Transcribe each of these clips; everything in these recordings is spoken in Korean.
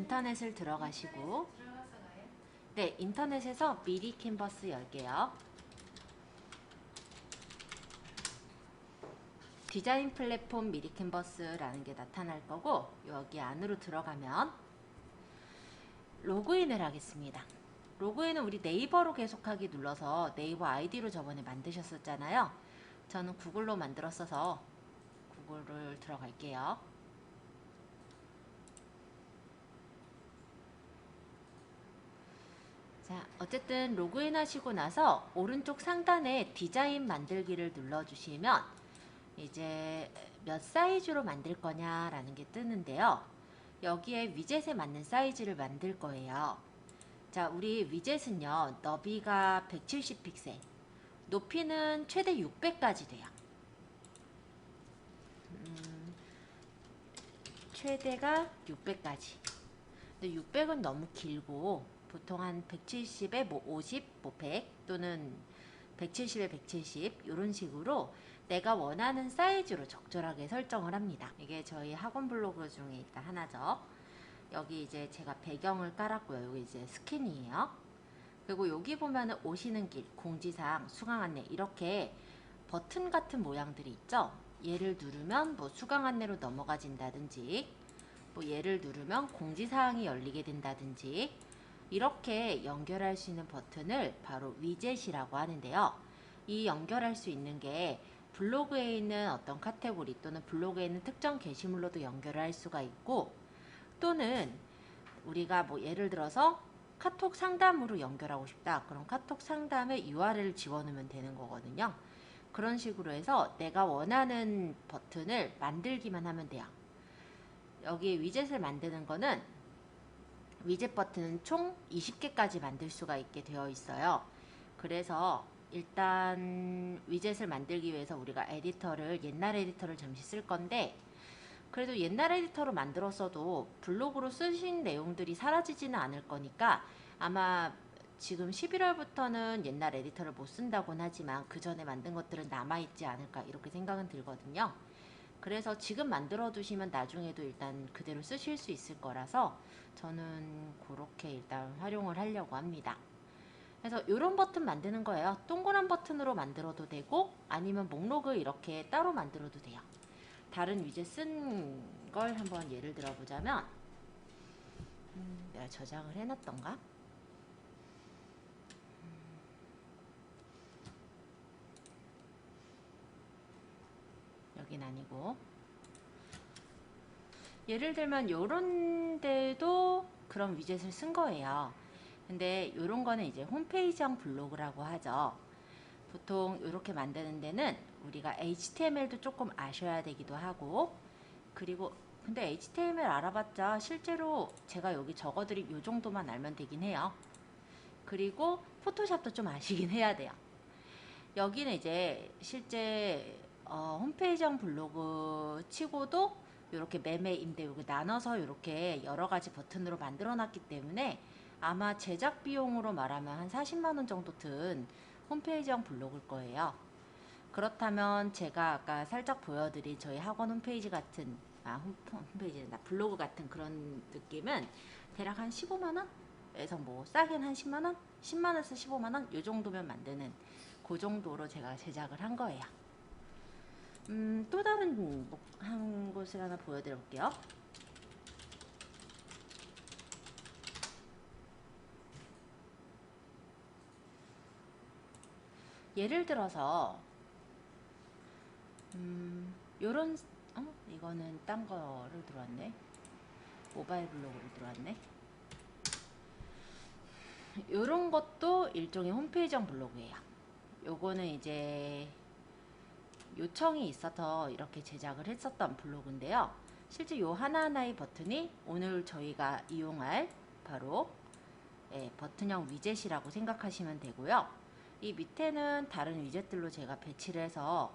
인터넷을 들어가시고, 네, 인터넷에서 미리 캔버스 열게요. 디자인 플랫폼 미리 캔버스라는 게 나타날 거고, 여기 안으로 들어가면 로그인을 하겠습니다. 로그인은 우리 네이버로 계속하기 눌러서 네이버 아이디로 저번에 만드셨었잖아요. 저는 구글로 만들었어서 구글을 들어갈게요. 자, 어쨌든 로그인 하시고 나서 오른쪽 상단에 디자인 만들기를 눌러주시면 이제 몇 사이즈로 만들 거냐라는 게 뜨는데요. 여기에 위젯에 맞는 사이즈를 만들 거예요. 자, 우리 위젯은요, 너비가 170픽셀, 높이는 최대 600까지 돼요. 최대가 600까지. 근데 600은 너무 길고 보통 한 170에 뭐 50, 뭐 100 또는 170에 170 이런 식으로 내가 원하는 사이즈로 적절하게 설정을 합니다. 이게 저희 학원 블로그 중에 일단 하나죠. 여기 이제 제가 배경을 깔았고요. 여기 이제 스킨이에요. 그리고 여기 보면은 오시는 길, 공지사항, 수강 안내 이렇게 버튼 같은 모양들이 있죠. 얘를 누르면 뭐 수강 안내로 넘어가진다든지, 뭐 얘를 누르면 공지사항이 열리게 된다든지, 이렇게 연결할 수 있는 버튼을 바로 위젯이라고 하는데요. 이 연결할 수 있는 게 블로그에 있는 어떤 카테고리 또는 블로그에 있는 특정 게시물로도 연결을 할 수가 있고, 또는 우리가 뭐 예를 들어서 카톡 상담으로 연결하고 싶다. 그럼 카톡 상담에 URL을 집어넣으면 되는 거거든요. 그런 식으로 해서 내가 원하는 버튼을 만들기만 하면 돼요. 여기 위젯을 만드는 거는 위젯 버튼은 총 20개까지 만들 수가 있게 되어 있어요. 그래서 일단 위젯을 만들기 위해서 우리가 옛날 에디터를 잠시 쓸 건데, 그래도 옛날 에디터로 만들었어도 블로그로 쓰신 내용들이 사라지지는 않을 거니까 아마 지금 11월부터는 옛날 에디터를 못 쓴다고는 하지만 그 전에 만든 것들은 남아있지 않을까 이렇게 생각은 들거든요. 그래서 지금 만들어 두시면 나중에도 일단 그대로 쓰실 수 있을 거라서 저는 그렇게 일단 활용을 하려고 합니다. 그래서 이런 버튼 만드는 거예요. 동그란 버튼으로 만들어도 되고 아니면 목록을 이렇게 따로 만들어도 돼요. 다른 위젯 쓴 걸 한번 예를 들어 보자면 내가 저장을 해놨던가? 여긴 아니고, 예를 들면 요런 데도 그런 위젯을 쓴 거예요. 근데 요런 거는 이제 홈페이지형 블로그라고 하죠. 보통 이렇게 만드는 데는 우리가 HTML도 조금 아셔야 되기도 하고, 그리고 근데 HTML 알아봤자 실제로 제가 여기 적어드린 요 정도만 알면 되긴 해요. 그리고 포토샵도 좀 아시긴 해야 돼요. 여기는 이제 실제 홈페이지형 블로그 치고도 이렇게 매매인데 여기 나눠서 이렇게 여러 가지 버튼으로 만들어 놨기 때문에 아마 제작 비용으로 말하면 한 40만원 정도 든 홈페이지형 블로그일 거예요. 그렇다면 제가 아까 살짝 보여드린 저희 학원 홈페이지 같은 홈페이지나 블로그 같은 그런 느낌은 대략 한 15만원에서 뭐 싸게는 한 10만원? 10만원에서 15만원? 요 정도면 만드는 그 정도로 제가 제작을 한 거예요. 또 다른 한 곳을 하나 보여드릴게요. 예를 들어서 요런 이거는 딴 거를 들어왔네. 모바일 블로그로 들어왔네. 요런 것도 일종의 홈페이지형 블로그예요. 요거는 이제 요청이 있어서 이렇게 제작을 했었던 블로그인데요. 실제 요 하나하나의 버튼이 오늘 저희가 이용할 바로 버튼형 위젯이라고 생각하시면 되고요. 이 밑에는 다른 위젯들로 제가 배치를 해서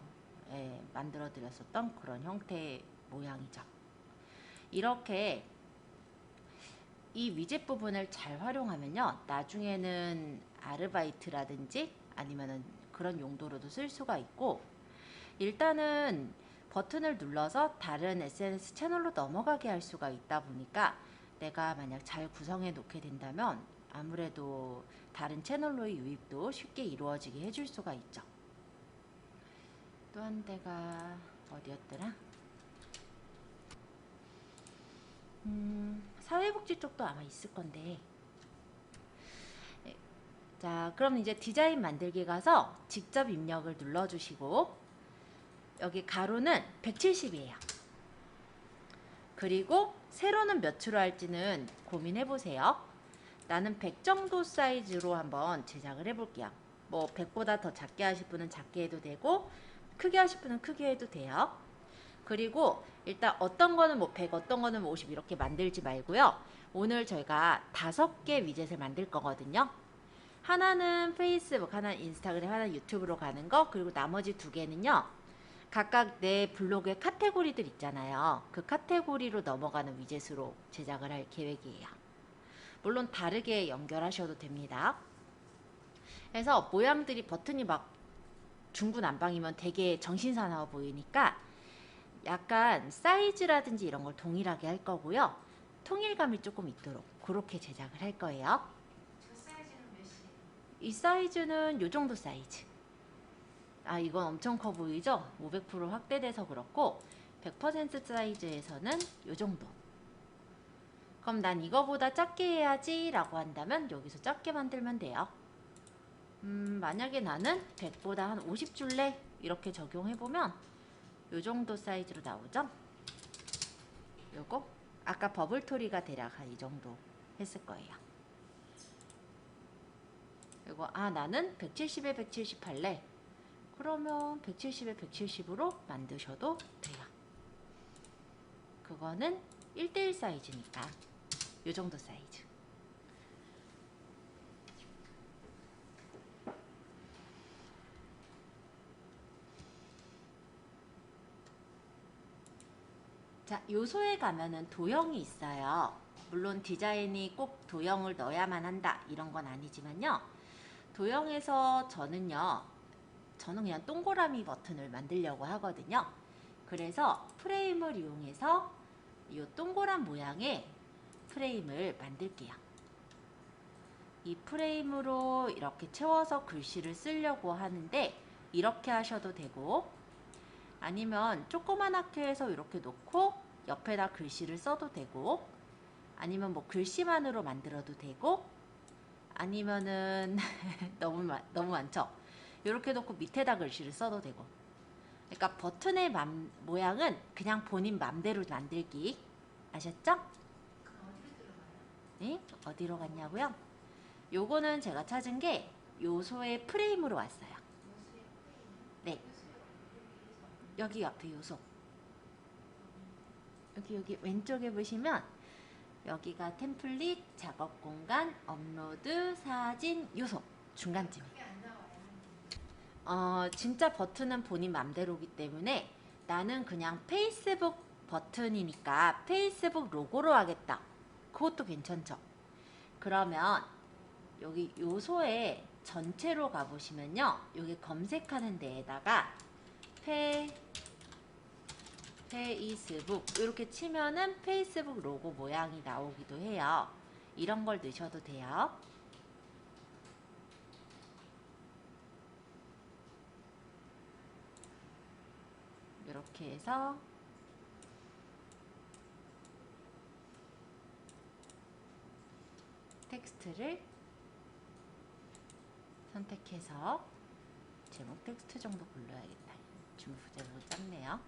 만들어 드렸었던 그런 형태의 모양이죠. 이렇게 이 위젯 부분을 잘 활용하면요, 나중에는 아르바이트라든지 아니면은 그런 용도로도 쓸 수가 있고, 일단은 버튼을 눌러서 다른 SNS 채널로 넘어가게 할 수가 있다 보니까 내가 만약 잘 구성해 놓게 된다면 아무래도 다른 채널로의 유입도 쉽게 이루어지게 해줄 수가 있죠. 또 한 대가 어디였더라? 사회복지 쪽도 아마 있을 건데. 네. 자, 그럼 이제 디자인 만들기 가서 직접 입력을 눌러주시고 여기 가로는 170이에요. 그리고 세로는 몇으로 할지는 고민해보세요. 나는 100 정도 사이즈로 한번 제작을 해볼게요. 뭐 100보다 더 작게 하실 분은 작게 해도 되고 크게 하실 분은 크게 해도 돼요. 그리고 일단 어떤 거는 뭐 100, 어떤 거는 뭐 50 이렇게 만들지 말고요. 오늘 저희가 5개 위젯을 만들 거거든요. 하나는 페이스북, 하나는 인스타그램, 하나는 유튜브로 가는 거, 그리고 나머지 2개는요. 각각 내 블로그의 카테고리들 있잖아요. 그 카테고리로 넘어가는 위젯으로 제작을 할 계획이에요. 물론 다르게 연결하셔도 됩니다. 그래서 모양들이 버튼이 막 중구난방이면 되게 정신사나워 보이니까 약간 사이즈라든지 이런 걸 동일하게 할 거고요. 통일감이 조금 있도록 그렇게 제작을 할 거예요. 저 사이즈는 몇이에요? 이 사이즈는 요 정도 사이즈. 아, 이건 엄청 커 보이죠? 500% 확대돼서 그렇고 100% 사이즈에서는 요 정도. 그럼 난 이거보다 작게 해야지 라고 한다면 여기서 작게 만들면 돼요. 만약에 나는 100보다 한 50 줄래? 이렇게 적용해보면 요 정도 사이즈로 나오죠? 요거 아까 버블토리가 대략 한 이 정도 했을 거예요. 이거 나는 170에 170 할래. 그러면 170에 170으로 만드셔도 돼요. 그거는 1대1 사이즈니까 요 정도 사이즈. 자, 요소에 가면은 도형이 있어요. 물론 디자인이 꼭 도형을 넣어야만 한다 이런 건 아니지만요. 도형에서 저는 그냥 동그라미 버튼을 만들려고 하거든요. 그래서 프레임을 이용해서 이 동그란 모양의 프레임을 만들게요. 이 프레임으로 이렇게 채워서 글씨를 쓰려고 하는데 이렇게 하셔도 되고 아니면 조그만하게 해서 이렇게 놓고 옆에다 글씨를 써도 되고 아니면 뭐 글씨만으로 만들어도 되고 아니면은 너무 많죠? 이렇게 놓고 밑에다 글씨를 써도 되고 그러니까 버튼의 모양은 그냥 본인 맘대로 만들기 아셨죠? 그럼 어디로 들어가요? 네? 어디로 갔냐고요? 요거는 제가 찾은 게 요소의 프레임으로 왔어요. 요소의 프레임? 네, 요소의 여기 옆에 요소 여기 왼쪽에 보시면 여기가 템플릿, 작업 공간, 업로드, 사진, 요소 중간쯤에 그게 안 나와요. 진짜 버튼은 본인 맘대로기 때문에 나는 그냥 페이스북 버튼이니까 페이스북 로고로 하겠다. 그것도 괜찮죠? 그러면 여기 요소에 전체로 가보시면요. 여기 검색하는 데에다가 페이스북 이렇게 치면은 페이스북 로고 모양이 나오기도 해요. 이런 걸 넣으셔도 돼요. 이렇게 해서 텍스트를 선택해서 제목 텍스트 정도 불러야겠다. 주문 제목이 작네요.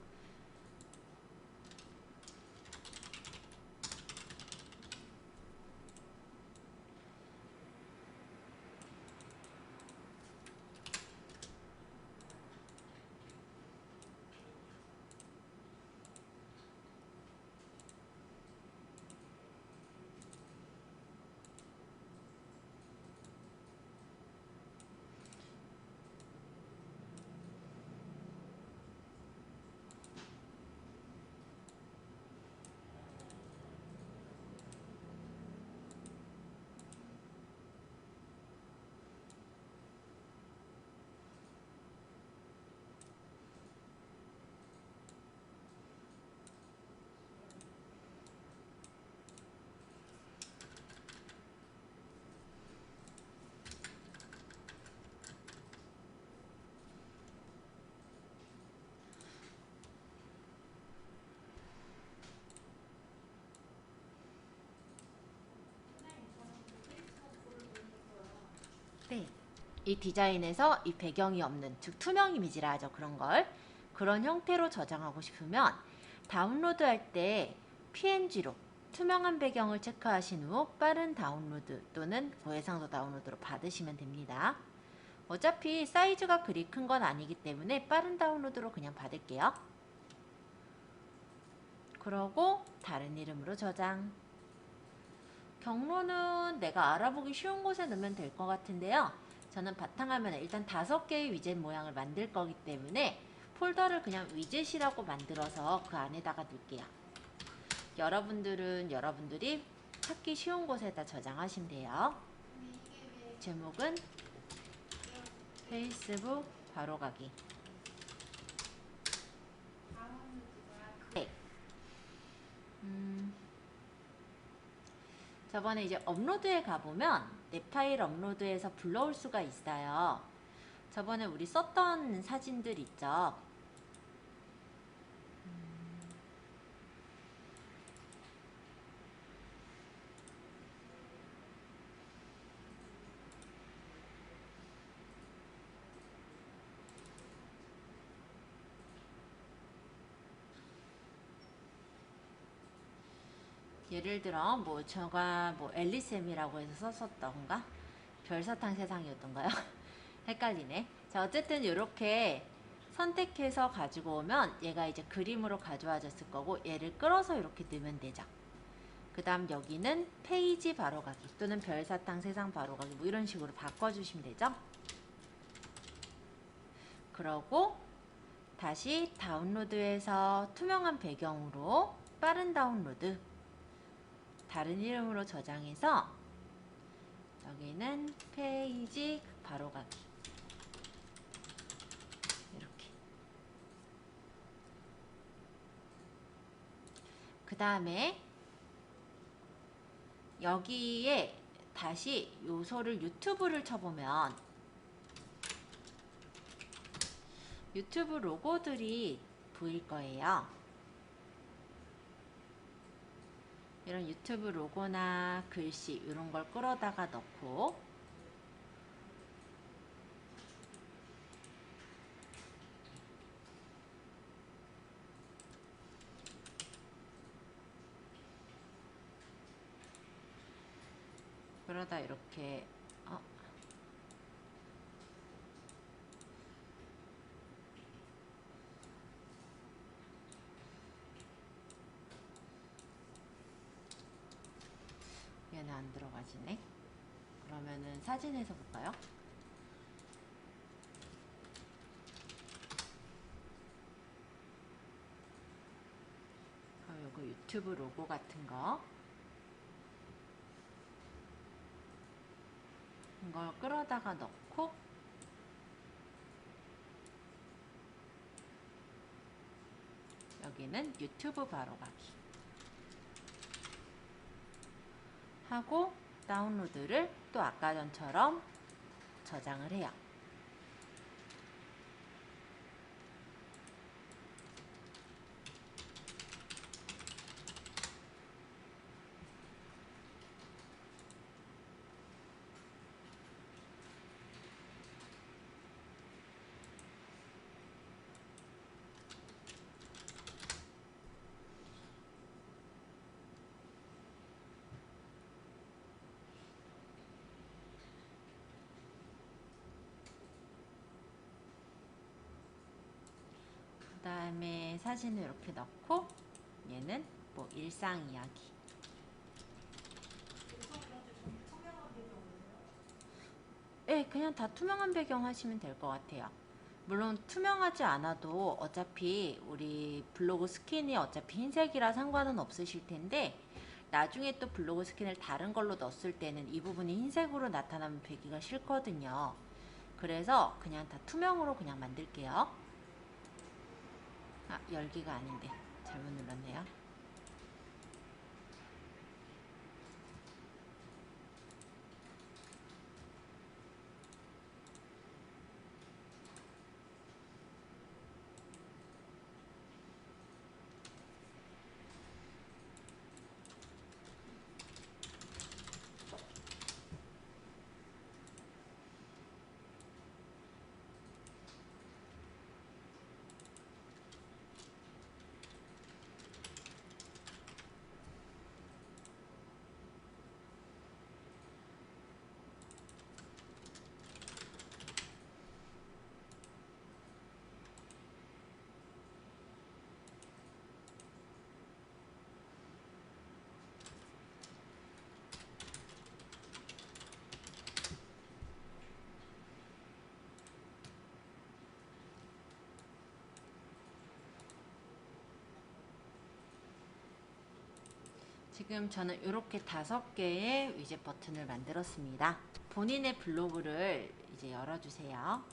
이 디자인에서 이 배경이 없는, 즉 투명 이미지라 하죠. 그런 걸 그런 형태로 저장하고 싶으면 다운로드 할 때 PNG로 투명한 배경을 체크하신 후 빠른 다운로드 또는 고해상도 다운로드로 받으시면 됩니다. 어차피 사이즈가 그리 큰 건 아니기 때문에 빠른 다운로드로 그냥 받을게요. 그러고 다른 이름으로 저장. 경로는 내가 알아보기 쉬운 곳에 넣으면 될 것 같은데요. 저는 바탕화면에 일단 5개의 위젯 모양을 만들 거기 때문에 폴더를 그냥 위젯이라고 만들어서 그 안에다가 넣을게요. 여러분들은 여러분들이 찾기 쉬운 곳에다 저장하시면 돼요. 근데 이게 왜 제목은 페이스북 바로가기. 다운로드가 네. 저번에 이제 업로드에 가보면 내 파일 업로드에서 불러올 수가 있어요. 저번에 우리 썼던 사진들 있죠. 예를 들어 뭐 제가 뭐 앨리쌤이라고 해서 썼었던가 별사탕 세상이었던가요? 헷갈리네. 자, 어쨌든 이렇게 선택해서 가지고 오면 얘가 이제 그림으로 가져와졌을 거고 얘를 끌어서 이렇게 넣으면 되죠. 그 다음 여기는 페이지 바로가기 또는 별사탕 세상 바로가기 뭐 이런 식으로 바꿔주시면 되죠. 그러고 다시 다운로드에서 투명한 배경으로 빠른 다운로드 다른 이름으로 저장해서 여기는 페이지 바로가기 이렇게. 그 다음에 여기에 다시 요소를 유튜브를 쳐보면 유튜브 로고들이 보일 거예요. 이런 유튜브 로고나 글씨 이런 걸 끌어다가 넣고 그러다 이렇게 얘는 안 들어가지네. 그러면은 사진에서 볼까요? 요거 유튜브 로고 같은 거 이걸 끌어다가 넣고 여기는 유튜브 바로가기 하고 다운로드를 또 아까 전처럼 저장을 해요. 그 다음에 사진을 이렇게 넣고 얘는 뭐 일상 이야기. 네, 그냥 다 투명한 배경 하시면 될 것 같아요. 물론 투명하지 않아도 어차피 우리 블로그 스킨이 어차피 흰색이라 상관은 없으실 텐데 나중에 또 블로그 스킨을 다른 걸로 넣었을 때는 이 부분이 흰색으로 나타나면 배기가 싫거든요. 그래서 그냥 다 투명으로 그냥 만들게요. 아, 열기가 아닌데 잘못 눌렀네요. 지금 저는 이렇게 5개의 위젯 버튼을 만들었습니다. 본인의 블로그를 이제 열어주세요.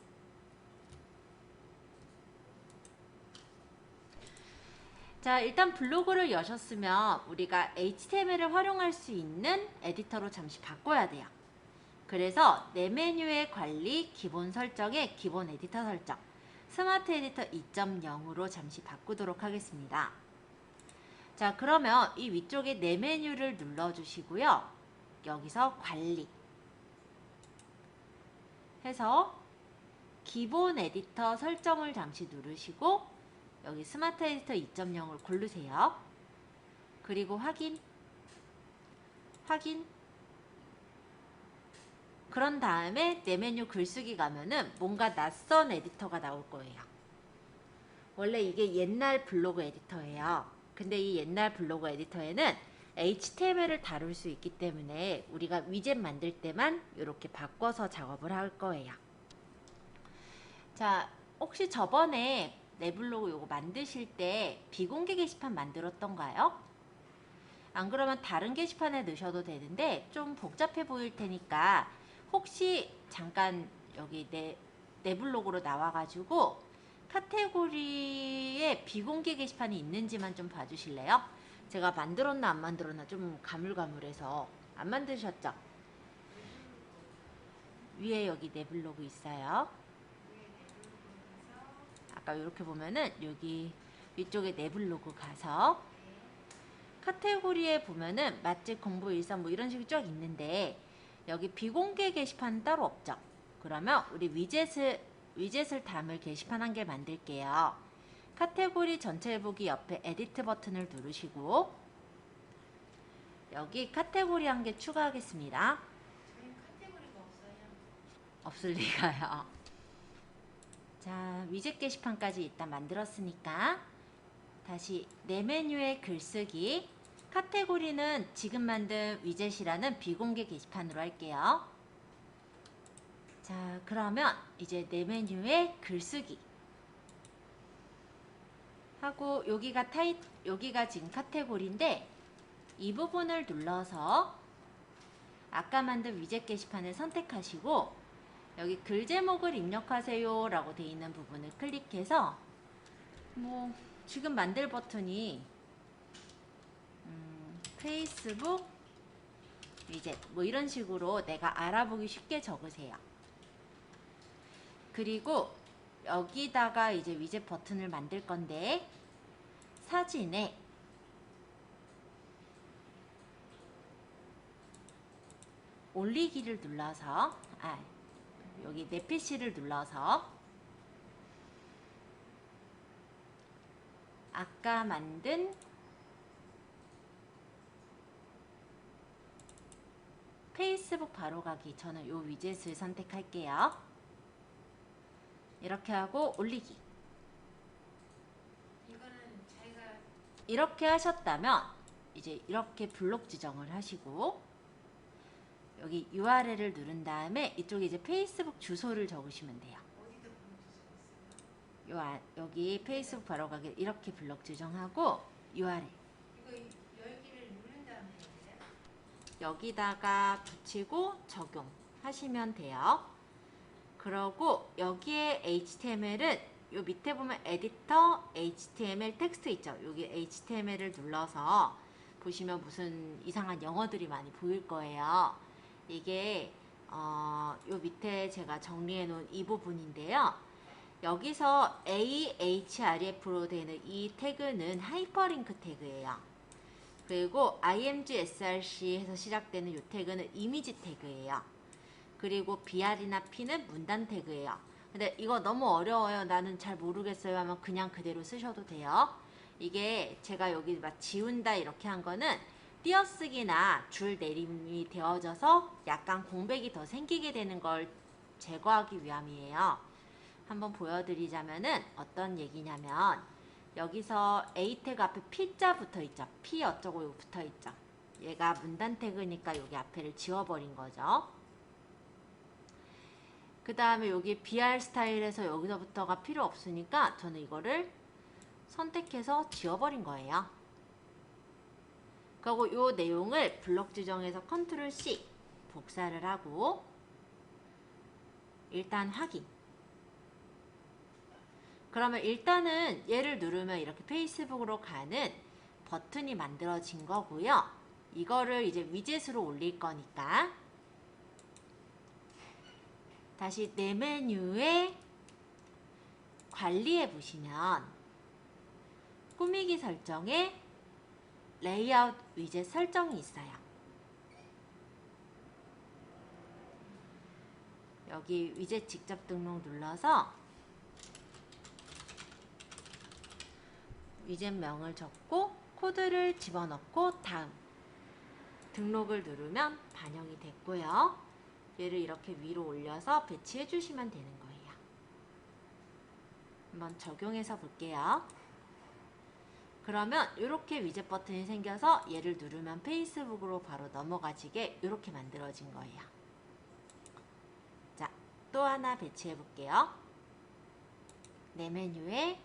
자, 일단 블로그를 여셨으면 우리가 HTML을 활용할 수 있는 에디터로 잠시 바꿔야 돼요. 그래서 내 메뉴의 관리, 기본 설정의 기본 에디터 설정, 스마트 에디터 2.0으로 잠시 바꾸도록 하겠습니다. 자, 그러면 이 위쪽에 내 메뉴를 눌러주시고요. 여기서 관리 해서 기본 에디터 설정을 잠시 누르시고 여기 스마트 에디터 2.0을 고르세요. 그리고 확인. 그런 다음에 내 메뉴 글쓰기 가면은 뭔가 낯선 에디터가 나올 거예요. 원래 이게 옛날 블로그 에디터예요. 근데 이 옛날 블로그 에디터에는 HTML을 다룰 수 있기 때문에 우리가 위젯 만들 때만 이렇게 바꿔서 작업을 할 거예요. 자, 혹시 저번에 내 블로그 요거 만드실 때 비공개 게시판 만들었던가요? 안 그러면 다른 게시판에 넣으셔도 되는데 좀 복잡해 보일 테니까 혹시 잠깐 여기 내 블로그로 나와가지고 카테고리에 비공개 게시판이 있는지만 좀 봐주실래요? 제가 만들었나 안 만들었나 좀 가물가물해서. 안 만드셨죠? 위에 여기 내 블로그 있어요. 아까 이렇게 보면은 여기 위쪽에 내 블로그 가서 카테고리에 보면은 맛집, 공부, 일상 뭐 이런 식이 쫙 있는데 여기 비공개 게시판 따로 없죠? 그러면 우리 위젯을 담을 게시판 한 개 만들게요. 카테고리 전체 보기 옆에 에디트 버튼을 누르시고 여기 카테고리 한 개 추가하겠습니다. 저희 카테고리가 없어요. 없을 리가요. 자, 위젯 게시판까지 일단 만들었으니까 다시 내 메뉴의 글쓰기, 카테고리는 지금 만든 위젯이라는 비공개 게시판으로 할게요. 자, 그러면 이제 내 메뉴의 글쓰기 하고 여기가 지금 카테고리인데 이 부분을 눌러서 아까 만든 위젯 게시판을 선택하시고 여기 글 제목을 입력하세요 라고 되어 있는 부분을 클릭해서 뭐 지금 만들 버튼이 페이스북 위젯 뭐 이런 식으로 내가 알아보기 쉽게 적으세요. 그리고 여기다가 이제 위젯 버튼을 만들 건데 사진에 올리기를 눌러서 여기 내 PC를 눌러서 아까 만든 페이스북 바로가기, 저는 요 위젯을 선택할게요. 이렇게 하고 올리기. 이거는 자기가 이렇게 하셨다면 이제 이렇게 블록 지정을 하시고 여기 URL을 누른 다음에 이쪽에 이제 페이스북 주소를 적으시면 돼요. 어디다 보내주셨어요? 여기 페이스북 바로가기 이렇게 블록 지정하고 URL 이거 열기를 누른 다음에 해야 돼요? 여기다가 붙이고 적용하시면 돼요. 그러고 여기에 HTML은 요 밑에 보면 에디터 HTML 텍스트 있죠. 여기 HTML을 눌러서 보시면 무슨 이상한 영어들이 많이 보일 거예요. 이게 요 밑에 제가 정리해 놓은 이 부분인데요. 여기서 ahref로 되는 이 태그는 하이퍼링크 태그예요. 그리고 imgsrc 해서 시작되는 이 태그는 이미지 태그예요. 그리고 br이나 p는 문단 태그예요. 근데 이거 너무 어려워요, 나는 잘 모르겠어요 하면 그냥 그대로 쓰셔도 돼요. 이게 제가 여기 막 지운다 이렇게 한 거는 띄어쓰기나 줄 내림이 되어져서 약간 공백이 더 생기게 되는 걸 제거하기 위함이에요. 한번 보여드리자면은 어떤 얘기냐면 여기서 A 태그 앞에 P자 붙어있죠. P 어쩌고 붙어있죠. 얘가 문단 태그니까 여기 앞에를 지워버린 거죠. 그 다음에 여기 BR 스타일에서 여기서부터가 필요 없으니까 저는 이거를 선택해서 지워버린 거예요. 그리고 이 내용을 블록 지정해서 컨트롤 C 복사를 하고 일단 확인. 그러면 일단은 얘를 누르면 이렇게 페이스북으로 가는 버튼이 만들어진 거고요. 이거를 이제 위젯으로 올릴 거니까 다시 내 메뉴에 관리해 보시면 꾸미기 설정에 레이아웃 위젯 설정이 있어요. 여기 위젯 직접 등록 눌러서 위젯명을 적고 코드를 집어넣고 다음 등록을 누르면 반영이 됐고요. 얘를 이렇게 위로 올려서 배치해 주시면 되는 거예요. 한번 적용해서 볼게요. 그러면 이렇게 위젯 버튼이 생겨서 얘를 누르면 페이스북으로 바로 넘어가지게 이렇게 만들어진 거예요. 자, 또 하나 배치해 볼게요. 내 메뉴에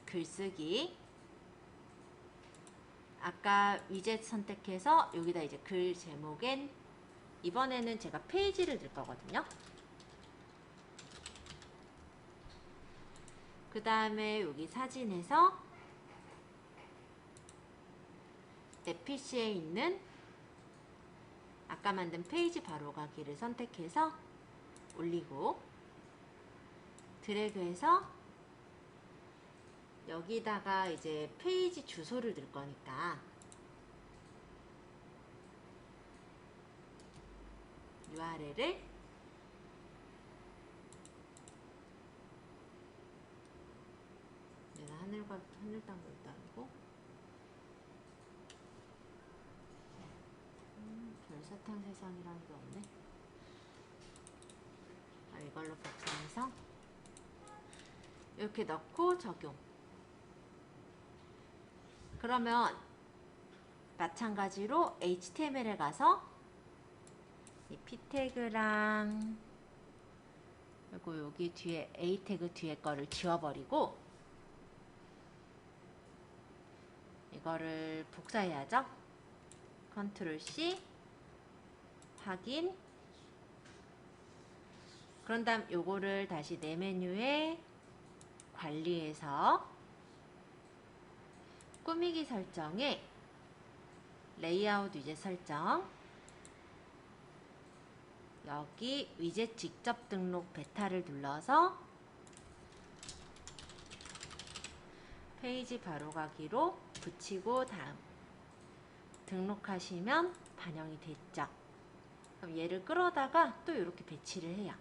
글쓰기, 아까 위젯 선택해서 여기다 이제 글 제목엔 이번에는 제가 페이지를 넣을 거거든요. 그 다음에 여기 사진에서 내 PC에 있는 아까 만든 페이지 바로가기를 선택해서 올리고 드래그해서 여기다가 이제 페이지 주소를 넣을 거니까 URL을 내가 하늘 딴 것도 아니고 별사탕 세상이라는 게 없네. 이걸로 복사해서 이렇게 넣고 적용. 그러면 마찬가지로 HTML에 가서 이 P 태그랑 그리고 여기 뒤에 A 태그 뒤에 거를 지워버리고 이거를 복사해야죠. 컨트롤 C 확인. 그런 다음 요거를 다시 내 메뉴에 관리해서 꾸미기 설정에 레이아웃 위젯 설정, 여기 위젯 직접 등록 베타를 눌러서 페이지 바로가기로 붙이고 다음 등록하시면 반영이 됐죠. 그럼 얘를 끌어다가 또 이렇게 배치를 해요.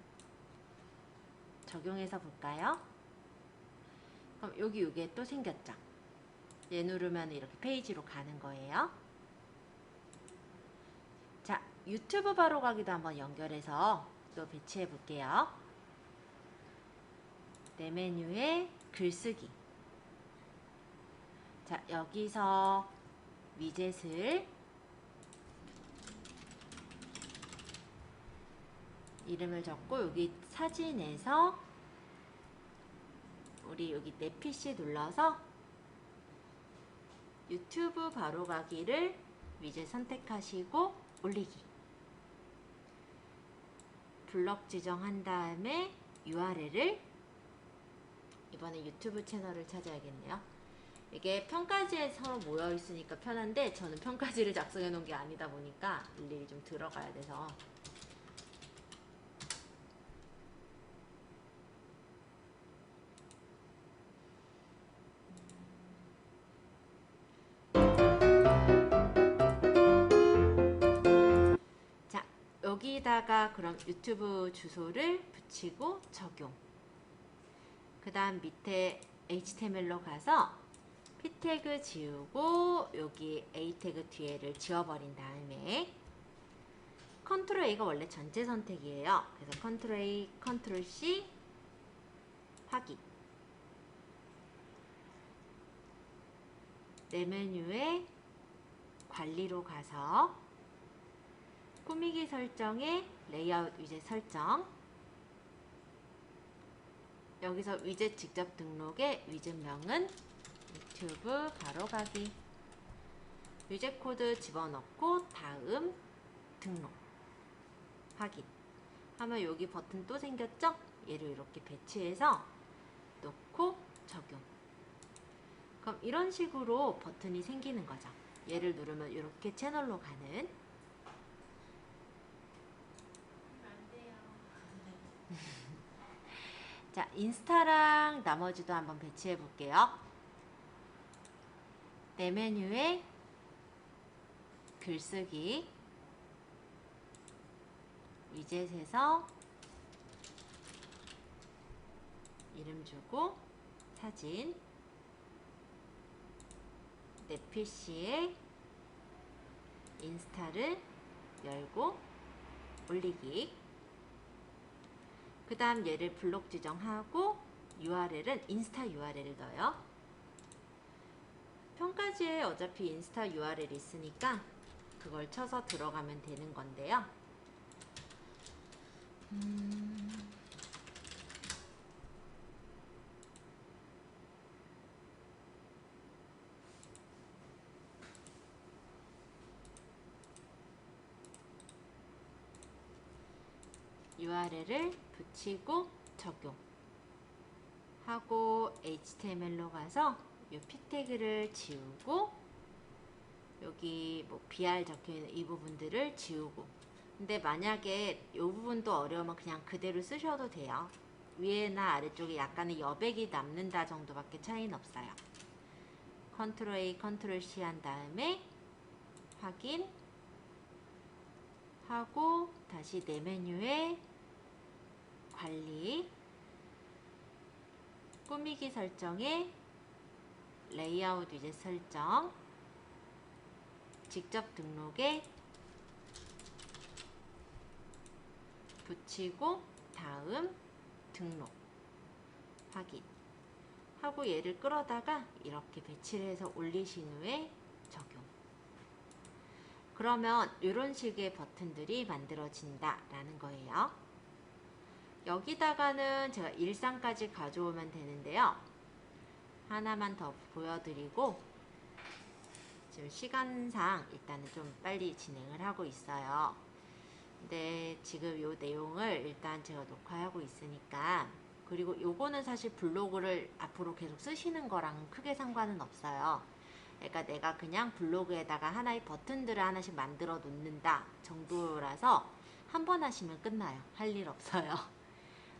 적용해서 볼까요? 그럼 여기 요게 또 생겼죠. 얘 누르면 이렇게 페이지로 가는 거예요. 자, 유튜브 바로가기도 한번 연결해서 또 배치해 볼게요. 내 메뉴에 글쓰기. 자, 여기서 위젯을 이름을 적고 여기 사진에서 우리 여기 내 PC 눌러서 유튜브 바로가기를 위젯 선택하시고 올리기. 블럭 지정한 다음에 URL을 이번에 유튜브 채널을 찾아야겠네요. 이게 평가지에 서로 모여 있으니까 편한데 저는 평가지를 작성해 놓은 게 아니다 보니까 일일이 좀 들어가야 돼서 여기다가 그럼 유튜브 주소를 붙이고 적용. 그 다음 밑에 HTML로 가서 P 태그 지우고 여기 A 태그 뒤에를 지워버린 다음에 컨트롤 A가 원래 전체 선택이에요. 그래서 컨트롤 A, 컨트롤 C 확인. 내 메뉴에 관리로 가서 꾸미기 설정에 레이아웃 위젯 설정, 여기서 위젯 직접 등록의 위젯명은 유튜브 바로가기 유제 코드 집어넣고 다음 등록 확인 하면 여기 버튼 또 생겼죠? 얘를 이렇게 배치해서 놓고 적용. 그럼 이런 식으로 버튼이 생기는 거죠. 얘를 누르면 이렇게 채널로 가는. 안 돼요. 자, 인스타랑 나머지도 한번 배치해 볼게요. 내 메뉴에 글쓰기, 위젯에서 이름 주고 사진, 내 PC에 인스타를 열고 올리기. 그 다음 얘를 블록 지정하고 URL은 인스타 URL을 넣어요. 평가지에 어차피 인스타 URL 있으니까 그걸 쳐서 들어가면 되는 건데요. URL을 붙이고 적용하고 HTML로 가서 이 p 태그를 지우고 여기 뭐 BR 적혀있는 이 부분들을 지우고. 근데 만약에 이 부분도 어려우면 그냥 그대로 쓰셔도 돼요. 위에나 아래쪽에 약간의 여백이 남는다 정도밖에 차이는 없어요. 컨트롤 A, 컨트롤 C 한 다음에 확인 하고 다시 내 메뉴에 관리, 꾸미기 설정에 레이아웃 위젯 설정, 직접 등록에 붙이고 다음 등록 확인 하고 얘를 끌어다가 이렇게 배치를 해서 올리신 후에 적용. 그러면 이런 식의 버튼들이 만들어진다 라는 거예요. 여기다가는 제가 일상까지 가져오면 되는데요. 하나만 더 보여드리고 지금 시간상 일단은 좀 빨리 진행을 하고 있어요. 근데 지금 요 내용을 일단 제가 녹화하고 있으니까, 그리고 요거는 사실 블로그를 앞으로 계속 쓰시는 거랑 크게 상관은 없어요. 그러니까 내가 그냥 블로그에다가 하나의 버튼들을 하나씩 만들어 놓는다 정도라서 한 번 하시면 끝나요. 할 일 없어요.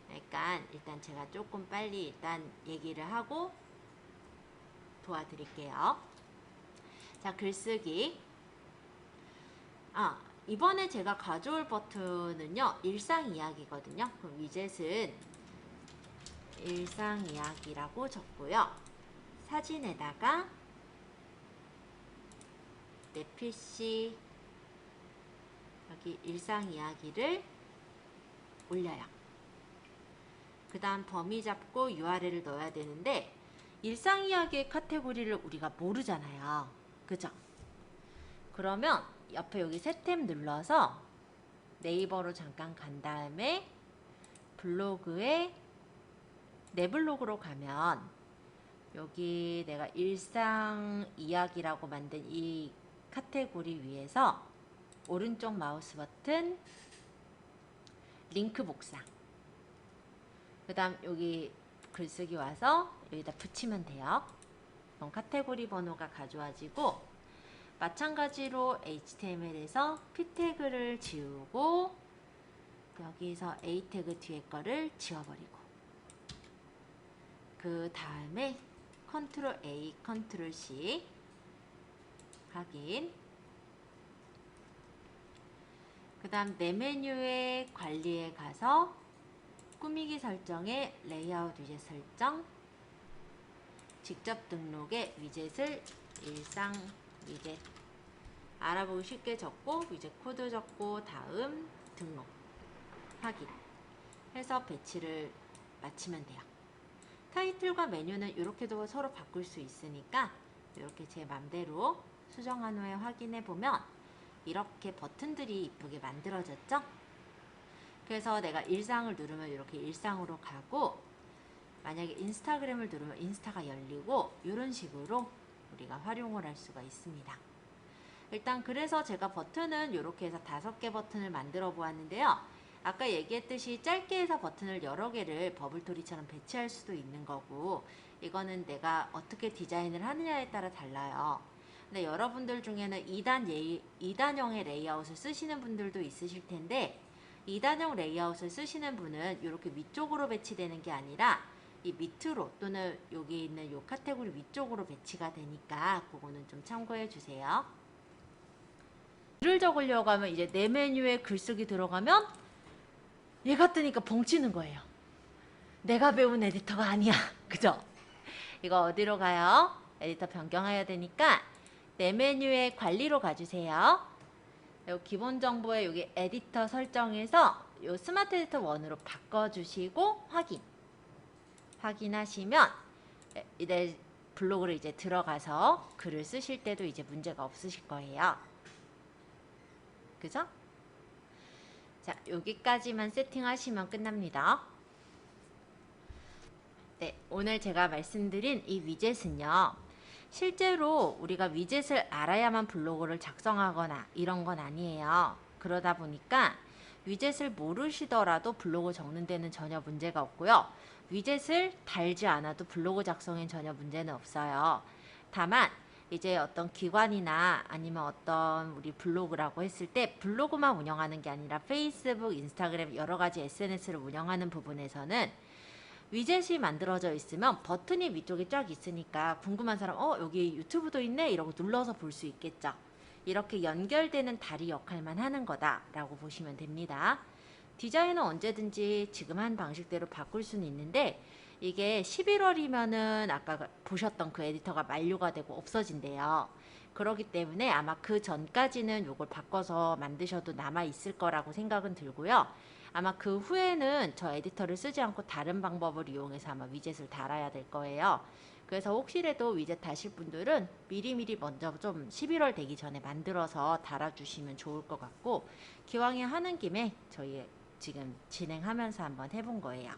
그러니까 일단 제가 조금 빨리 일단 얘기를 하고 도와드릴게요. 자, 글쓰기. 이번에 제가 가져올 버튼은요, 일상 이야기거든요. 그럼 위젯은 일상 이야기라고 적고요. 사진에다가 내 PC 여기 일상 이야기를 올려요. 그 다음 범위 잡고 URL을 넣어야 되는데 일상 이야기의 카테고리를 우리가 모르잖아요. 그죠? 그러면 옆에 여기 새 탭 눌러서 네이버로 잠깐 간 다음에 블로그에 내 블로그로 가면 여기 내가 일상 이야기라고 만든 이 카테고리 위에서 오른쪽 마우스 버튼 링크 복사, 그 다음 여기 글쓰기 와서 여기다 붙이면 돼요. 그럼 카테고리 번호가 가져와지고, 마찬가지로 HTML에서 P 태그를 지우고 여기서 A 태그 뒤에 거를 지워버리고, 그 다음에 컨트롤 A, 컨트롤 C 확인. 그 다음 내 메뉴의 관리에 가서 꾸미기 설정에 레이아웃 위젯 설정, 직접 등록에 위젯을 일상 위젯 알아보기 쉽게 적고 위젯 코드 적고 다음 등록 확인 해서 배치를 마치면 돼요. 타이틀과 메뉴는 이렇게도 서로 바꿀 수 있으니까 이렇게 제 맘대로 수정한 후에 확인해 보면 이렇게 버튼들이 이쁘게 만들어졌죠? 그래서 내가 일상을 누르면 이렇게 일상으로 가고, 만약에 인스타그램을 누르면 인스타가 열리고, 이런 식으로 우리가 활용을 할 수가 있습니다. 일단 그래서 제가 버튼은 이렇게 해서 5개 버튼을 만들어 보았는데요. 아까 얘기했듯이 짧게 해서 버튼을 여러 개를 버블토리처럼 배치할 수도 있는 거고, 이거는 내가 어떻게 디자인을 하느냐에 따라 달라요. 근데 여러분들 중에는 2단형의 레이아웃을 쓰시는 분들도 있으실 텐데, 2단형 레이아웃을 쓰시는 분은 이렇게 위쪽으로 배치되는 게 아니라 이 밑으로 또는 여기 있는 이 카테고리 위쪽으로 배치가 되니까 그거는 좀 참고해 주세요. 글을 적으려고 하면 이제 내 메뉴에 글쓰기 들어가면 얘가 뜨니까 벙치는 거예요. 내가 배운 에디터가 아니야. 그죠? 이거 어디로 가요? 에디터 변경해야 되니까 내 메뉴에 관리로 가주세요. 요 기본 정보에 여기 에디터 설정에서 요 스마트 에디터 1으로 바꿔주시고 확인하시면 이제 블로그를 이제 들어가서 글을 쓰실 때도 이제 문제가 없으실 거예요. 그죠? 자, 여기까지만 세팅하시면 끝납니다. 네, 오늘 제가 말씀드린 이 위젯은요, 실제로 우리가 위젯을 알아야만 블로그를 작성하거나 이런 건 아니에요. 그러다 보니까 위젯을 모르시더라도 블로그 적는 데는 전혀 문제가 없고요. 위젯을 달지 않아도 블로그 작성엔 전혀 문제는 없어요. 다만 이제 어떤 기관이나 아니면 어떤 우리 블로그라고 했을 때 블로그만 운영하는 게 아니라 페이스북, 인스타그램 여러 가지 SNS를 운영하는 부분에서는 위젯이 만들어져 있으면 버튼이 위쪽에 쫙 있으니까 궁금한 사람 여기 유튜브도 있네 이러고 눌러서 볼 수 있겠죠. 이렇게 연결되는 다리 역할만 하는 거다라고 보시면 됩니다. 디자인은 언제든지 지금 한 방식대로 바꿀 수는 있는데 이게 11월이면은 아까 보셨던 그 에디터가 만료가 되고 없어진대요. 그렇기 때문에 아마 그 전까지는 이걸 바꿔서 만드셔도 남아 있을 거라고 생각은 들고요. 아마 그 후에는 저 에디터를 쓰지 않고 다른 방법을 이용해서 아마 위젯을 달아야 될 거예요. 그래서 혹시라도 위젯 다실 분들은 미리미리 먼저 좀 11월 되기 전에 만들어서 달아주시면 좋을 것 같고, 기왕에 하는 김에 저희 지금 진행하면서 한번 해본 거예요.